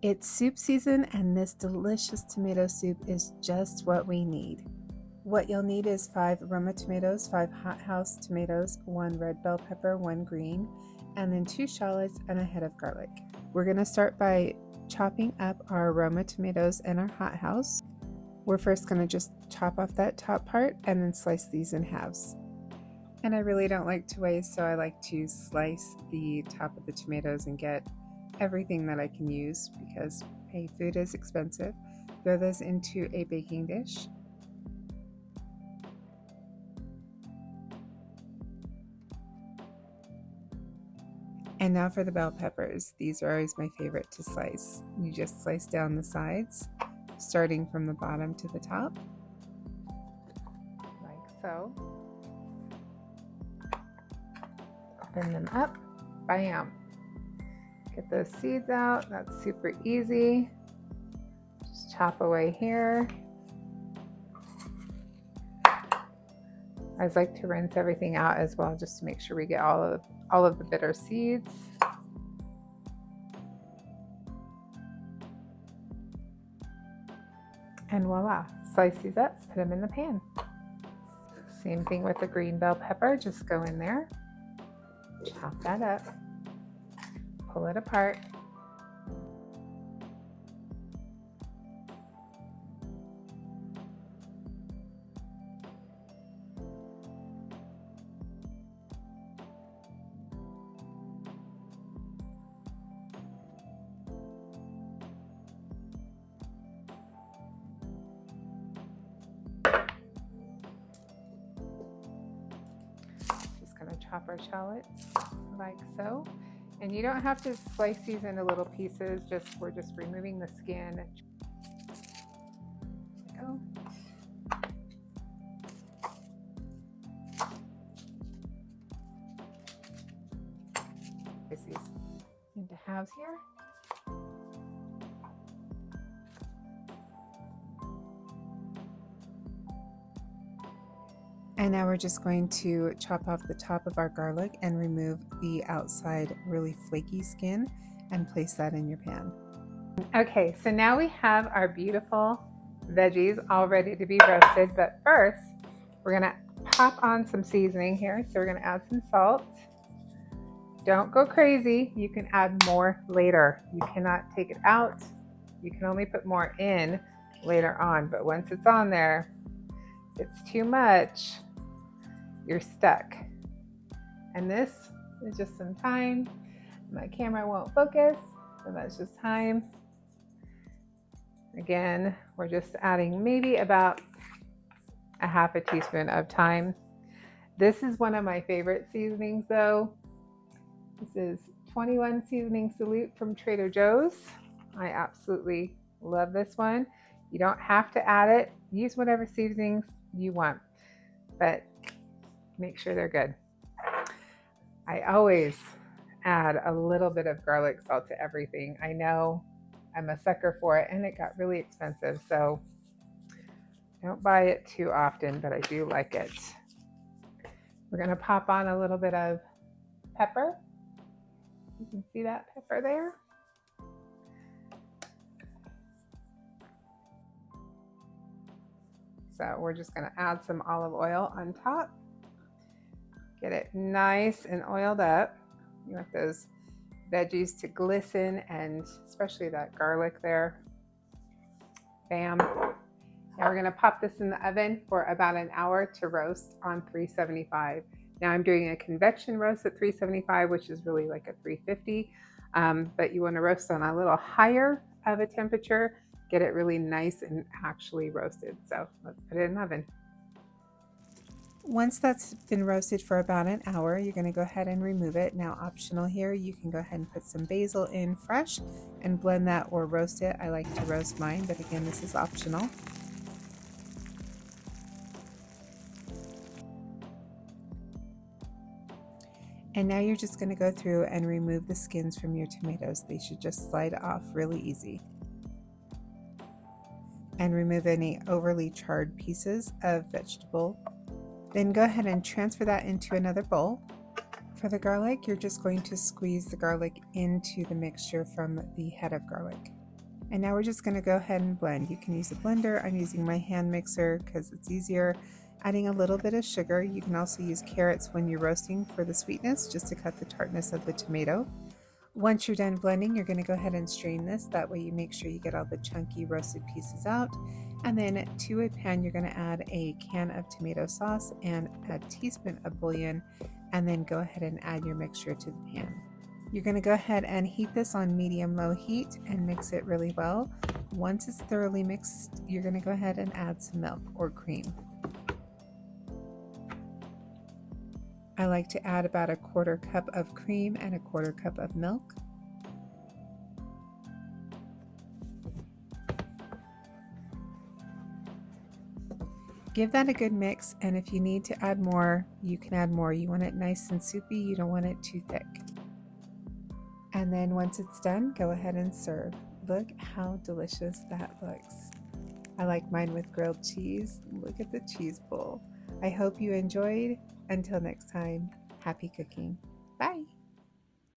It's soup season, and this delicious tomato soup is just what we need. What you'll need is 5 Roma tomatoes, 5 hothouse tomatoes, 1 red bell pepper, 1 green, and then 2 shallots and a head of garlic. We're going to start by chopping up our Roma tomatoes and our hothouse. We're first going to just chop off that top part and then slice these in halves. And I really don't like to waste, so I like to slice the top of the tomatoes and get everything that I can use because, hey, food is expensive. Throw those into a baking dish. And now for the bell peppers. These are always my favorite to slice. You just slice down the sides, starting from the bottom to the top, like so. Open them up, bam. Get those seeds out, that's super easy. Just chop away here. I always like to rinse everything out as well, just to make sure we get all of the bitter seeds. And voila, slice these up, put them in the pan. Same thing with the green bell pepper, just go in there, chop that up, pull it apart. Chop our shallots like so, and you don't have to slice these into little pieces, we're just removing the skin. There we go. Slice these into halves here. And now we're just going to chop off the top of our garlic and remove the outside really flaky skin and place that in your pan. Okay, so now we have our beautiful veggies all ready to be roasted, but first we're gonna pop on some seasoning here. So we're gonna add some salt. Don't go crazy, you can add more later. You cannot take it out. You can only put more in later on, but once it's on there, if it's too much, you're stuck. And this is just some thyme. My camera won't focus, so that's just thyme. Again, we're just adding maybe about a half a teaspoon of thyme. This is one of my favorite seasonings though. This is 21 Seasoning Salute from Trader Joe's. I absolutely love this one. You don't have to add it. Use whatever seasonings you want, but make sure they're good. I always add a little bit of garlic salt to everything. I know I'm a sucker for it, and it got really expensive, so don't buy it too often, but I do like it. We're gonna pop on a little bit of pepper. You can see that pepper there. So we're just gonna add some olive oil on top. Get it nice and oiled up. You want those veggies to glisten, and especially that garlic there. Bam. Now we're gonna pop this in the oven for about an hour to roast on 375. Now I'm doing a convection roast at 375, which is really like a 350, but you wanna roast on a little higher of a temperature, get it really nice and actually roasted. So let's put it in the oven. Once that's been roasted for about an hour, you're going to go ahead and remove it. Now optional here, you can go ahead and put some basil in fresh and blend that or roast it. I like to roast mine, but again, this is optional. And now you're just going to go through and remove the skins from your tomatoes. They should just slide off really easy. And remove any overly charred pieces of vegetable. Then go ahead and transfer that into another bowl. For the garlic, you're just going to squeeze the garlic into the mixture from the head of garlic. And now we're just going to go ahead and blend. You can use a blender. I'm using my hand mixer because it's easier. Adding a little bit of sugar. You can also use carrots when you're roasting for the sweetness, just to cut the tartness of the tomato. Once you're done blending, you're going to go ahead and strain this. That way you make sure you get all the chunky roasted pieces out. And then to a pan, you're going to add a can of tomato sauce and a teaspoon of bouillon, and then go ahead and add your mixture to the pan. You're going to go ahead and heat this on medium-low heat and mix it really well. Once it's thoroughly mixed, you're going to go ahead and add some milk or cream. I like to add about a 1/4 cup of cream and a 1/4 cup of milk. Give that a good mix, and if you need to add more, you can add more. You want it nice and soupy, you don't want it too thick. And then once it's done, go ahead and serve. Look how delicious that looks. I like mine with grilled cheese. Look at the cheese bowl. I hope you enjoyed. Until next time, happy cooking. Bye.